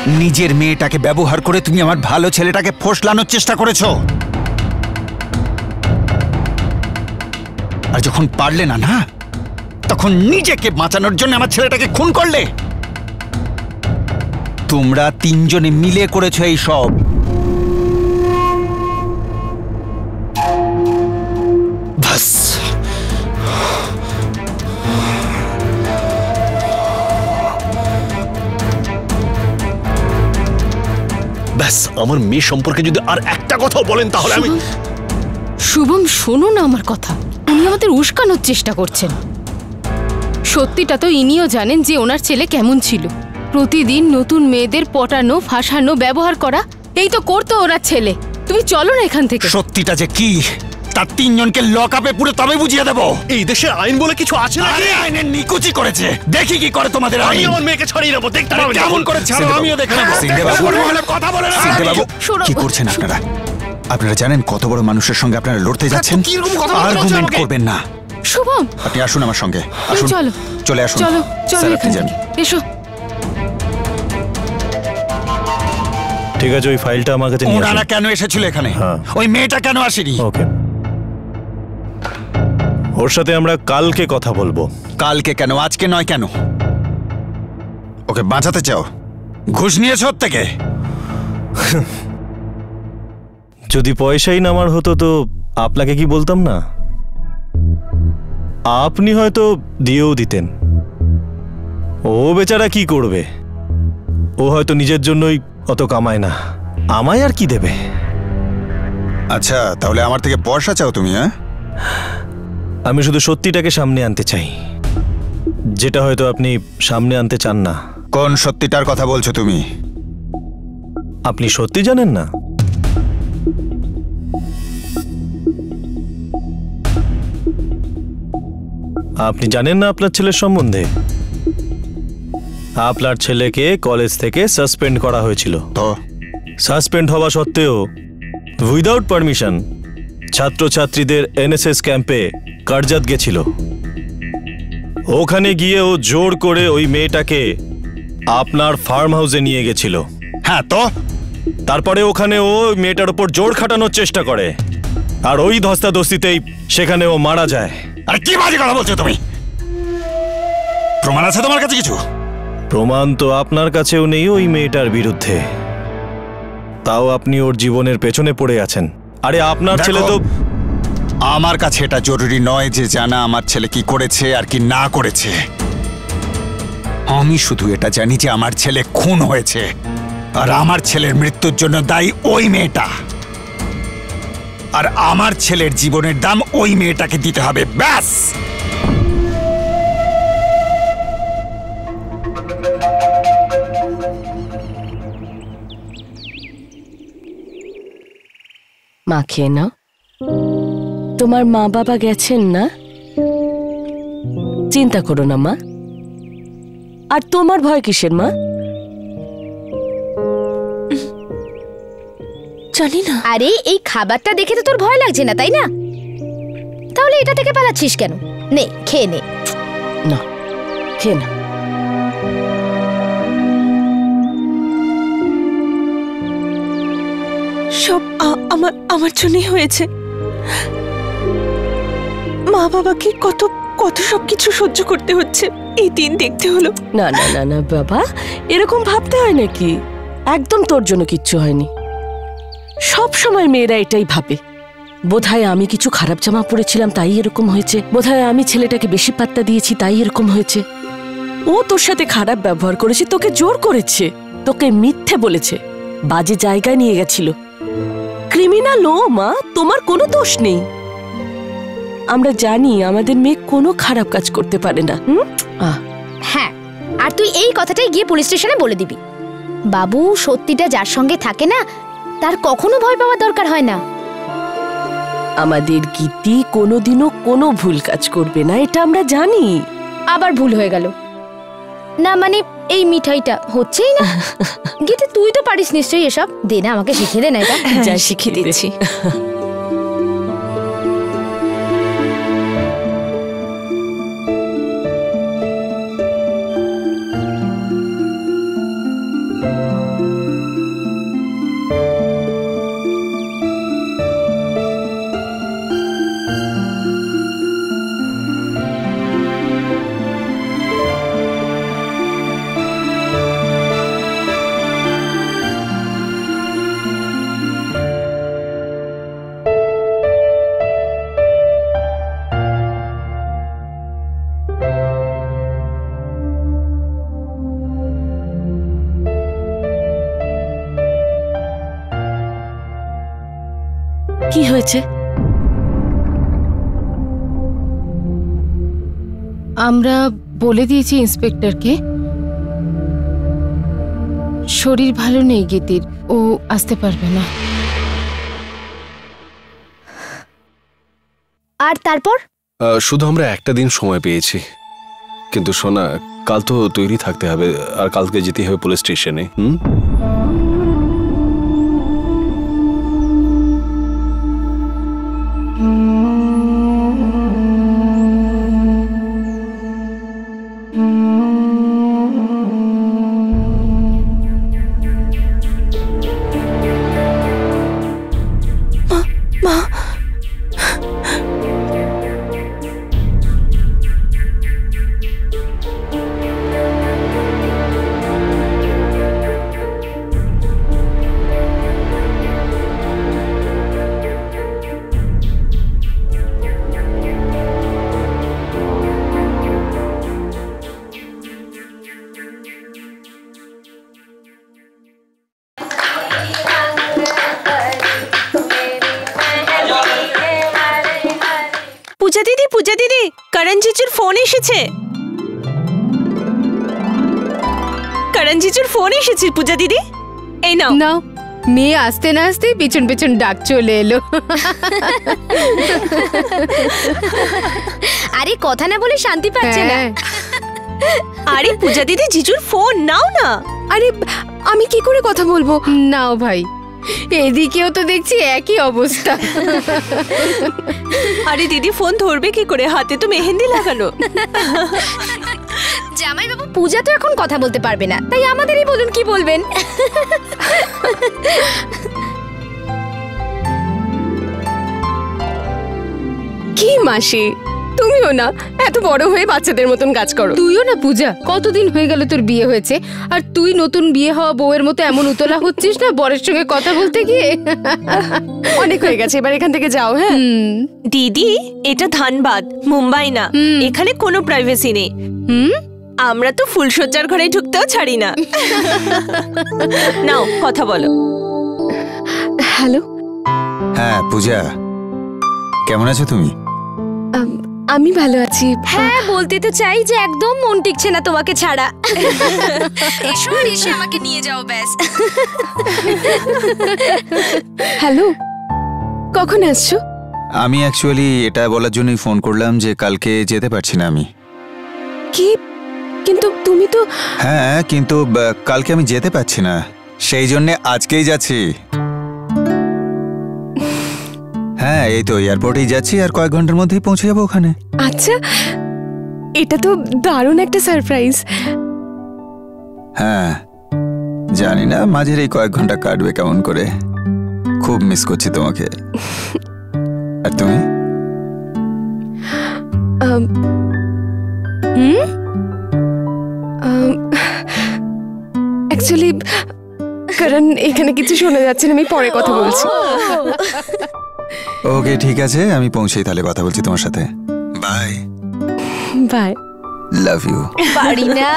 নিজের মেয়েটাকে ব্যবহার করে তুমি আমার ভালো ছেলেটাকে ফসলানোর চেষ্টা করেছো। আর যখন পারলে না না, তখন নিজেকে বাঁচানোর জন্য আমার ছেলেটাকে খুন করলে। তোমরা তিনজনে মিলে করেছো এই সব। বাস ব্যাস, আমার মেয়ে সম্পর্কে যদি আর একটা কথাও বলেন তাহলে আমি। শুভম, শোনো না আমার কথা। উনি আমাদের উস্কানোর চেষ্টা করছেন। সত্যিটা তো ইনিও জানেন যে ওনার ছেলে কেমন ছিল। প্রতিদিন নতুন মেয়েদের পটানো, ফাঁসানো, ব্যবহার করা, এই তো করতো ওনার ছেলে। তুমি চলো না এখান থেকে। সত্যিটা যে কি তার তিনজনকে লক আপে পুরো তবে বুঝিয়ে দেবো। এই দেশে আইন বলে কিছু আছে না? আইনের নিকুচি করেছে, দেখি কি করে তোমাদের আইন। আমি আমার মেয়েকে ছাড়িয়ে নেবো, দেখতে পাবেন কেমন করে ছাড়ো আমিও দেখে নেবো। সিন্ধে বাবু, কথা বলে না। সিন্ধে বাবু, কি করছেন আপনারা? আপনারা জানেন কত বড় মানুষের সঙ্গে আপনারা লড়তে যাচ্ছেন? আর্গুমেন্ট করবেন না। শুভম, আপনি আসুন আমার সঙ্গে, আসুন। চলো, চলে আসুন। চলো চলো স্যার, আপনি এখান যান। থেকে। এসো। ঠিক আছে, ওই ফাইলটা আমার কাছে নিয়ে ওনারা আসুন। কেন এসেছিল এখানে? হ্যাঁ। ওই মেয়েটা কেন আসেনি? ওকে, ওর সাথে আমরা কালকে কথা বলবো। কালকে কেন, আজকে নয় কেন? ওকে বাঁচাতে চাও? ঘুষ নিয়েছ ওর থেকে? যদি পয়সাই নামার হতো তো আপনাকে কি বলতাম না? আপনি হয়তো দিয়েও দিতেন। ও বেচারা কি করবে? ও হয়তো নিজের জন্যই অত কামায় না, আমায় আর কি দেবে? আচ্ছা, তাহলে আমার থেকে পয়সা চাও তুমি? হ্যাঁ, আমি শুধু সত্যিটাকে সামনে আনতে চাই, যেটা হয়তো আপনি সামনে আনতে চান না। কোন সত্যিটার কথা বলছো তুমি? আপনি সত্যি জানেন না? আপনি জানেন না আপনার ছেলের সম্বন্ধে? আপনার ছেলেকে কলেজ থেকে সাসপেন্ড করা হয়েছিল। তো সাসপেন্ড হওয়া সত্ত্বেও উইদাউট পারমিশন ছাত্রছাত্রীদের এনএসএস ক্যাম্পে কারজাত গেছিল। ওখানে গিয়ে ও জোর করে ওই মেয়েটাকে আপনার ফার্ম হাউসে নিয়ে গেছিল। হ্যাঁ, তো তারপরে ওখানে ও মেয়েটার উপর জোর খাটানোর চেষ্টা করে, আর ওই ধস্তাধস্তিতেই সেখানে ও মারা যায়। আরে কি বাজে কথা বলছো তুমি? প্রমাণ আছে তোমার কাছে কিছু? প্রমাণ তো আপনার কাছেও নেই ওই মেয়েটার বিরুদ্ধে, তাও আপনি ওর জীবনের পেছনে পড়ে আছেন। আরে আপনার ছেলে তো। আমার কাছে এটা জরুরি নয় যে জানা আমার ছেলে কি করেছে আর কি না করেছে। আমি শুধু এটা জানি যে আমার ছেলে খুন হয়েছে, আর আমার ছেলের মৃত্যুর জন্য দায়ী ওই মেয়েটা। আর আমার ছেলের জীবনের দাম ওই মেয়েটাকে দিতে হবে, ব্যাস। মা খেয়ে নাও। তোমার মা বাবা গেছেন না? চিন্তা করো না মা। আর তোমার ভয় কিসের মা? জানি না। আরে এই খাবারটা দেখে তো তোর ভয় লাগছে না, তাই না? তাহলে এটা থেকে পালাচ্ছিস কেন? নে, খেয়ে নে। না, খেয়ে না। সব আমার জন্যই হয়েছে। মা বাবাকে কত কত সবকিছু সহ্য করতে হচ্ছে, এই দিন দেখতে হলো। না না না না বাবা, এরকম ভাবতে হয় নাকি? একদম তোর জন্য কিচ্ছু হয়নি। সব সময় মেয়েরা এটাই ভাবে, বোধহয় আমি কিছু খারাপ জামা পরেছিলাম তাই এরকম হয়েছে, বোধহয় আমি ছেলেটাকে বেশি পাত্তা দিয়েছি তাই এরকম হয়েছে। ও তোর সাথে খারাপ ব্যবহার করেছে, তোকে জোর করেছে, তোকে মিথ্যে বলেছে, বাজে জায়গায় নিয়ে গেছিল। ক্রিমিনাল ও মা, তোমার কোনো দোষ নেই। আমরা জানি আমাদের মেয়ে কোনো খারাপ কাজ করতে পারে না। হ্যাঁ, আর তুই এই কথাটাই গিয়ে পুলিশ স্টেশনে বলে দিবি। বাবু, সত্যিটা যার সঙ্গে থাকে না তার কখনো ভয় পাওয়ার দরকার হয় না। আমাদের গীতি কোনোদিনও কোনো ভুল কাজ করবে না, এটা আমরা জানি। আবার ভুল হয়ে গেল না? মানে এই মিঠাইটা হচ্ছেই না। গীতি, তুই তো পারিস নিশ্চয়ই এসব। দে না, আমাকে শিখিয়ে দে না এটা। যা শিখিয়ে দিচ্ছি। কি হয়েছে? আমরা বলে দিয়েছি ইন্সপেক্টরকে শরীর ভালো নেই গীতির, ও আসতে পারবে না। আর তারপর শুধু আমরা একটা দিন সময় পেয়েছি, কিন্তু সোনা কাল তো তৈরি থাকতে হবে, আর কালকে যেতে হবে পুলিশ স্টেশনে। পূজা দিদি, করণ জিজুর ফোন এসেছে। করণ জিজুর ফোন এসেছে পূজা দিদি, এই নাও। নাও। মেয়ে আসতে না আসতে পিছন পিছন ডাক চলে এলো। আরে কথা না বলে শান্তি পাচ্ছে না। আরে পূজা দিদি, জিজুর ফোন নাও না। আরে আমি কি করে কথা বলবো? নাও ভাই, এদিকেও তো দেখছি একই অবস্থা। আরে দিদি ফোন ধরবে কি করে, হাতে তো মেহেন্দি লাগানো। জামাই বাবু পূজা তো এখন কথা বলতে পারবে না, তাই আমাদেরই বলুন কি বলবেন। কি মাসি, তুমিও না এত বড় হয়ে বাচ্চাদের মতন কাজ করো। তুইও না পূজা, কতদিন হয়ে গেল তোর বিয়ে হয়েছে, আর তুই নতুন বিয়ে হওয়া বউয়ের মতো এমন উতলা হচ্ছিস না বরের সঙ্গে কথা বলতে গিয়ে। অনেক হয়ে গেছে, এবার এখান থেকে যাও। হ্যাঁ দিদি, এটা ধানবাদ, মুম্বাই না, এখানে কোনো প্রাইভেসি নেই। আমরা তো ফুলসজ্জার ঘরে ঢুকতেও ছাড়ি না। নাও কথা বলো। হ্যালো, হ্যাঁ পূজা, কেমন আছো তুমি? আমি ভালো আছি। হ্যাঁ বলতে তো চাই যে একদম মন টিকছে না তোমাকে ছাড়া। এসো এসে আমাকে নিয়ে যাও ব্যাস। হ্যালো, কখন আসছো? আমি অ্যাকচুয়ালি এটা বলার জন্যই ফোন করলাম যে কালকে যেতে পারছি না আমি। কি? কিন্তু তুমি তো। হ্যাঁ কিন্তু কালকে আমি যেতে পারছি না, সেই জন্য আজকেই যাচ্ছি। হ্যাঁ এই তো এয়ারপোর্টেই যাচ্ছি, আর কয়েক ঘন্টার মধ্যেই পৌঁছে যাবো ওখানে। আচ্ছা, এটা তো দারুণ একটা সারপ্রাইজ। হ্যাঁ জানি না মাঝের এই কয়েক ঘন্টা কাটবে কেমন করে, খুব মিস করছি তোমাকে। আর তুমি? অ্যাকচুয়ালি কারণ এখানে কিছু শোনা যাচ্ছে না, আমি পরে কথা বলছি। ওকে ঠিক আছে, আমি পৌঁছেই তাহলে কথা বলছি তোমার সাথে। Bye bye, love you. পারি না।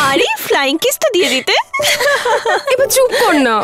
আরে ফ্লাইং কিস তো দিয়ে দিতে। এবার চুপ কর না।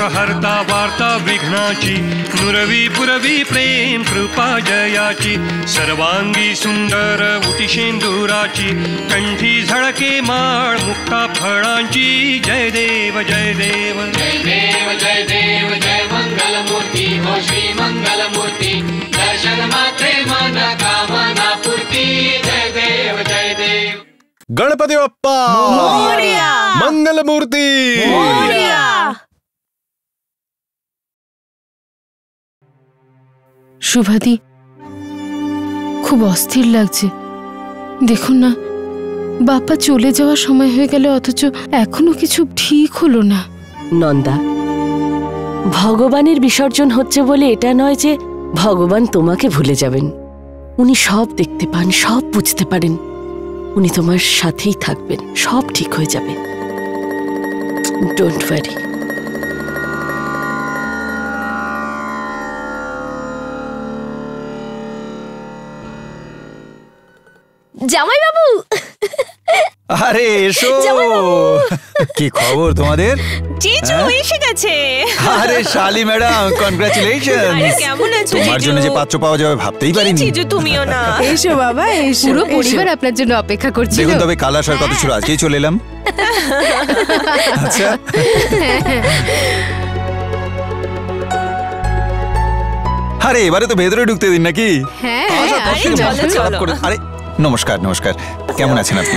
दुःखहर्ता वार्ता विघ्नाची नुरवी पुरवी प्रेम कृपा जयाची सर्वांगी सुंदर उटिशेंदुराची कंठी झळके माळ मुक्ता फळांची जय देव जय देव जय देव जय देव जय मंगलमूर्ती हो श्री मंगलमूर्ती दर्शन मात्रे मन कामना पूर्ती जय देव जय देव गणपती बाप्पा मंगलमूर्ती শুভাদি খুব অস্থির লাগছে। দেখুন না, বাপ্পা চলে যাওয়ার সময় হয়ে গেল, অথচ এখনো কিছু ঠিক হলো না। নন্দা, ভগবানের বিসর্জন হচ্ছে বলে এটা নয় যে ভগবান তোমাকে ভুলে যাবেন। উনি সব দেখতে পান, সব বুঝতে পারেন। উনি তোমার সাথেই থাকবেন, সব ঠিক হয়ে যাবে। Don't worry. জামাই বাবু, আরে এসো। কি খবর তোমাদের? জিজু এসে গেছে। আরে শালি ম্যাডাম, কনগ্রাচুলেশন। কেমন আছো তোমার জন্য যে পাত্র পাওয়া যাবে ভাবতেই পারিনি। জিজু তুমিও না। এসো বাবা এসো। পুরো পরিবার আপনার জন্য অপেক্ষা করছিল। দেখুন, তবে কাল আসার কথা ছিল, আজকেই চলে এলাম। আচ্ছা, আরে এবারে তো ভেতরে ঢুকতে দিন নাকি? হ্যাঁ, আরে নমস্কার নমস্কার, কেমন আছেন আপনি?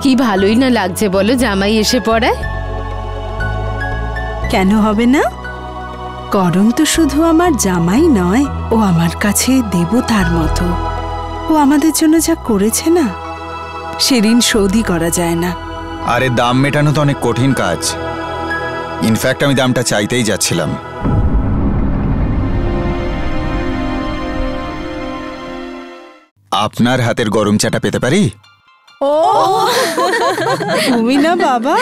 কি ভালোই না লাগছে বলো জামাই এসে পড়ায়। কেন হবে না? করণ তো শুধু আমার জামাই নয়, ও আমার কাছে দেবতার মতো। ও আমাদের জন্য যা করেছে না, সে ঋণ শোধই করা যায় না। আরে দাম মেটানো তো অনেক কঠিন কাজ। ইনফ্যাক্ট আমি দামটা চাইতেই যাচ্ছিলাম। আপনার হাতের গরম চাটা পেতে পারি? ও তুমি না বাবা,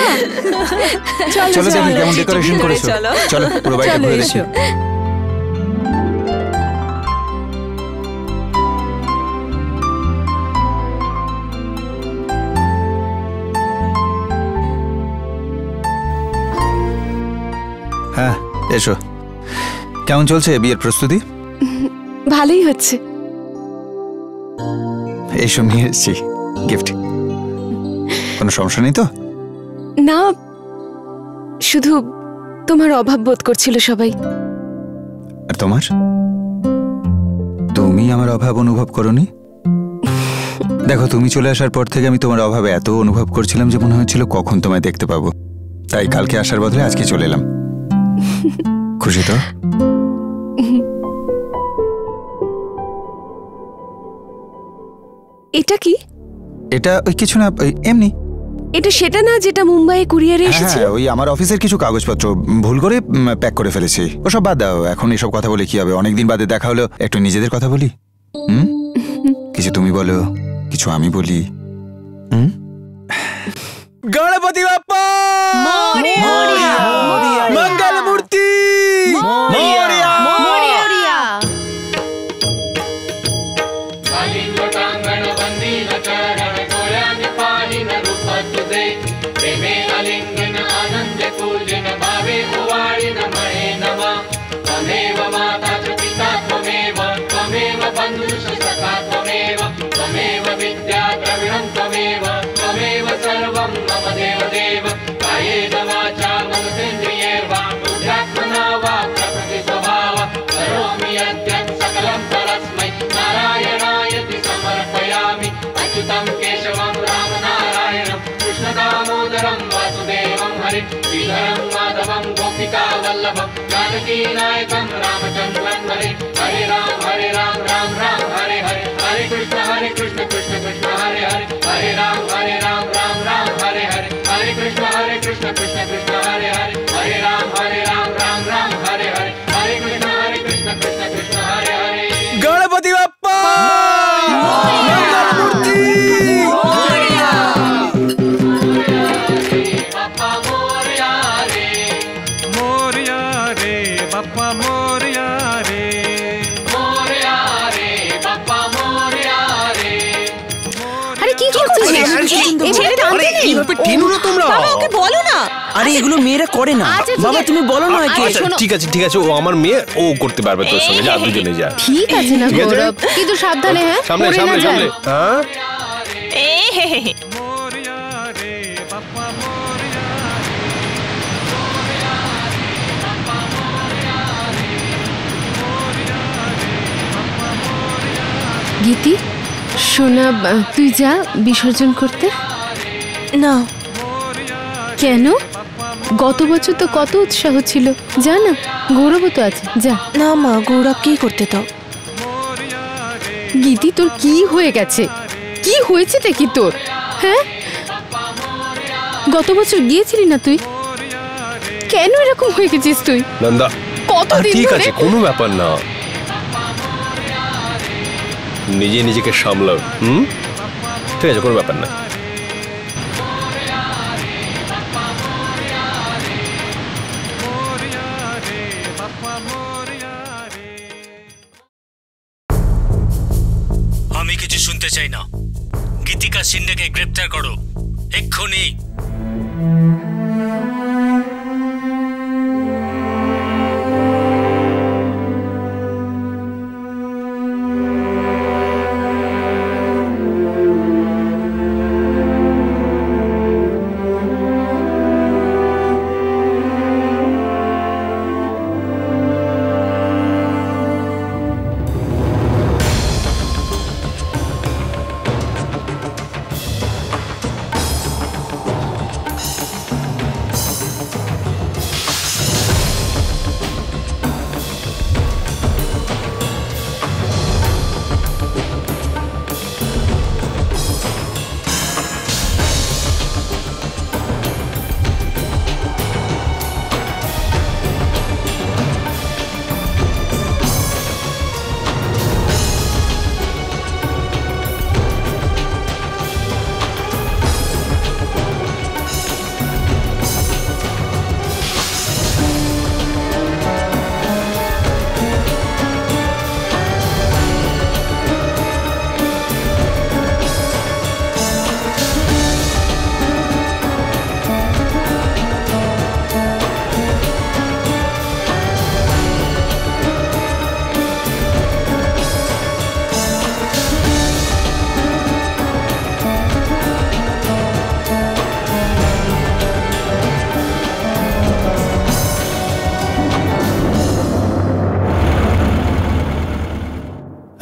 চলো দেখি কেমন ডেকোরেশন করেছো। চলো পুরো বাড়িটা ঘুরে দেখি। হ্যাঁ এসো। কেমন চলছে বিয়ের প্রস্তুতি? ভালোই হচ্ছে। এইসব নিয়ে এসছি গিফট। কোনো সমস্যা নেই তো? না, শুধু তোমার অভাব বোধ করছিল সবাই। আর তোমার? তুমি আমার অভাব অনুভব করোনি? দেখো, তুমি চলে আসার পর থেকে আমি তোমার অভাব এত অনুভব করছিলাম যে মনে হচ্ছিল কখন তোমায় দেখতে পাবো। তাই কালকে আসার বদলে আজকে চলে এলাম। খুশি তো? এটা কি? এটা ওই কিছু না, ওই এমনি। এটা সেটা না যেটা মুম্বাইয়ে কুরিয়ারে এসেছে? হ্যাঁ, ওই আমার অফিসের কিছু কাগজপত্র ভুল করে প্যাক করে ফেলেছি। ওসব বাদ দাও, এখন এসব কথা বলে কি হবে? অনেকদিন বাদে দেখা হলো, একটু নিজেদের কথা বলি। কিছু তুমি বলো, কিছু আমি বলি। গণপতি বাপ্পা মঙ্গলমূর্তি মোরিয়া। कालिंगोटांगण वंदीन चरण गोळ्यान पाहिन रूप तुझे प्रेमे आलिंगन आनंद पूजन भावे ओवाळीन मळे नमा त्वमेव माता च पिता त्वमेव त्वमेव बन्धुश्च सखा त्वमेव त्वमेव विद्या द्रविणं त्वमेव त्वमेव सर्वं मम देव देव कायेन वाचा मनसेन्द्रियैर्वा बुद्ध्यात्मना वा प्रकृति स्वभाव करोमि यद्यत् सकलं परस्मै नारायणायति समर्पयामि अच्युतं केशवं रामनारायणं कृष्णदामोदरं वासुदेवं हरि श्रीधरं माधवं गोपिकावल्लभं जानकीनायकं रामचन्द्रं हरि हरे राम राम राम हरे हरे हरे कृष्ण कृष्ण कृष्ण हरे हरे हरे राम राम हरे हरे हरे कृष्ण कृष्ण कृष्ण हरे हरे हरे राम राम हरे हरे हरे कृष्ण कृष्ण कृष्ण हरे हरे। गणपति बाप्पा मंगलमूर्ति मोरया रे बाप्पा मोरया रे मोरया रे बाप्पा मोरया रे मोरया रे बाप्पा मोरया रे। আরে কি করছিস? বাবা ওকে বলো না। আরে এগুলো মেয়েরা করে না। আচ্ছা, ঠিক বাবা আছে। তুমি বলো না কি? আচ্ছা, শোনো। ঠিক আছে ঠিক আছে, ও আমার মেয়ে, ও করতে পারবে তোর সঙ্গে, যা দুজনে যা। ঠিক আছে না ঠিক আছে? গৌরব, কিন্তু সাবধানে, হ্যাঁ, সামনে পড়ে না সামনে যায়। সামনে। হ্যাঁ এ হে হে হে। मोरिया रे बाप्पा मोरिया গীতি, সোনা, তুই যা বিসর্জন করতে। না কেন? গত বছর তো কত উৎসাহ ছিল, যা না, গৌরবও তো আছে, যা। না মা, গৌরব কি করতে দাও। গীতি, তোর কি হয়ে গেছে? কি হয়েছেটা কি তোর? হ্যাঁ, গত বছর গিয়েছিলি না তুই? কেন এরকম হয়ে গেছিস তুই? নন্দা, কতদিন ঠিক ধরে? আছে, কোনো ব্যাপার না, নিজে নিজেকে সামলাও। ঠিক আছে, কোনো ব্যাপার না। আমি কিছু শুনতে চাই না। গীতিকা সিন্ডেকে গ্রেপ্তার করো এক্ষুনি।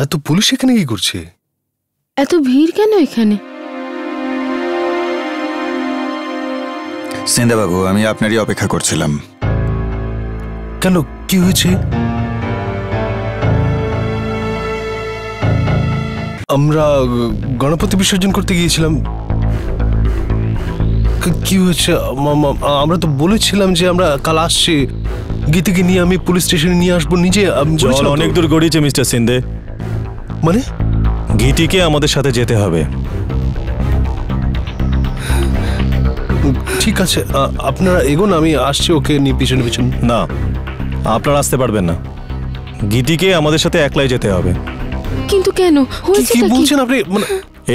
এত পুলিশ এখানে কি করছে? এত ভিড় কেন এখানে? সিন্দা বাবু, আমি আপনারই অপেক্ষা করছিলাম। কেন, কি হয়েছে? আমরা গণপতি বিসর্জন করতে গিয়েছিলাম। কি হয়েছে? আমরা তো বলেছিলাম যে আমরা কাল আসছি, গীতিকে নিয়ে আমি পুলিশ স্টেশনে নিয়ে আসবো নিজে। জল অনেক দূর গড়িয়েছে মিস্টার সিন্দে। মানে? গীতিকে আমাদের সাথে যেতে হবে। ঠিক আছে, আপনারা এগোন, আমি আসছি ওকে নিয়ে পিছনে পিছনে। না, আপনারা আসতে পারবেন না, গীতিকে আমাদের সাথে একলাই যেতে হবে। কিন্তু কেন? কি বলছেন আপনি?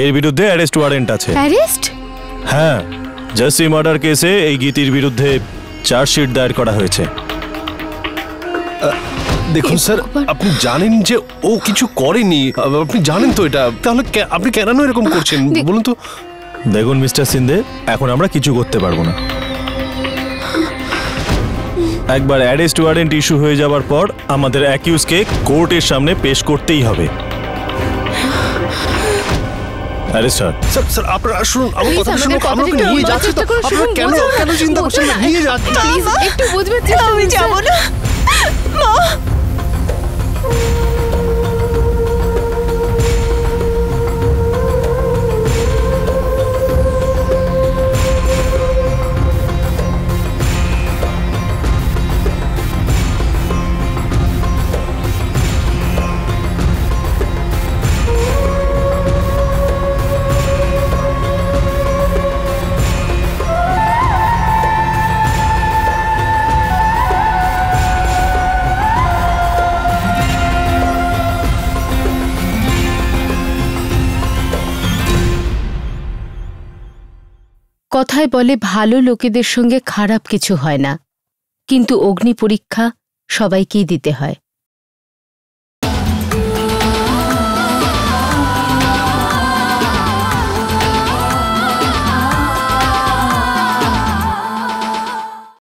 এর বিরুদ্ধে অ্যারেস্ট ওয়ারেন্ট আছে। অ্যারেস্ট? হ্যাঁ, জাসি মার্ডার কেসে এই গীতির বিরুদ্ধে চার্জশিট দায়ের করা হয়েছে। দেখুন স্যার, আপনি জানেন যে ও কিছু করেনি, আপনি জানেন তো এটা, তাহলে আপনি কেন এরকম করছেন বলুন তো? দেখুন মিস্টার সিন্দে, এখন আমরা কিছু করতে পারবো না। একবার অ্যারেস্ট ওয়ারেন্ট ইস্যু হয়ে যাবার পর আমাদের অ্যাকিউজকে কোর্টের সামনে পেশ করতেই হবে। আরে স্যার, স্যার আপনারা শুনুন, আমার কথা শুনুন, আমরা ওকে নিয়ে যাচ্ছি তো, আপনারা কেন চিন্তা করছেন? নিয়ে যাচ্ছি, একটু বুঝবেন। আমি যাব না মা। কথায় বলে ভালো লোকেদের সঙ্গে খারাপ কিছু হয় না, কিন্তু অগ্নি পরীক্ষা সবাইকেই দিতে হয়।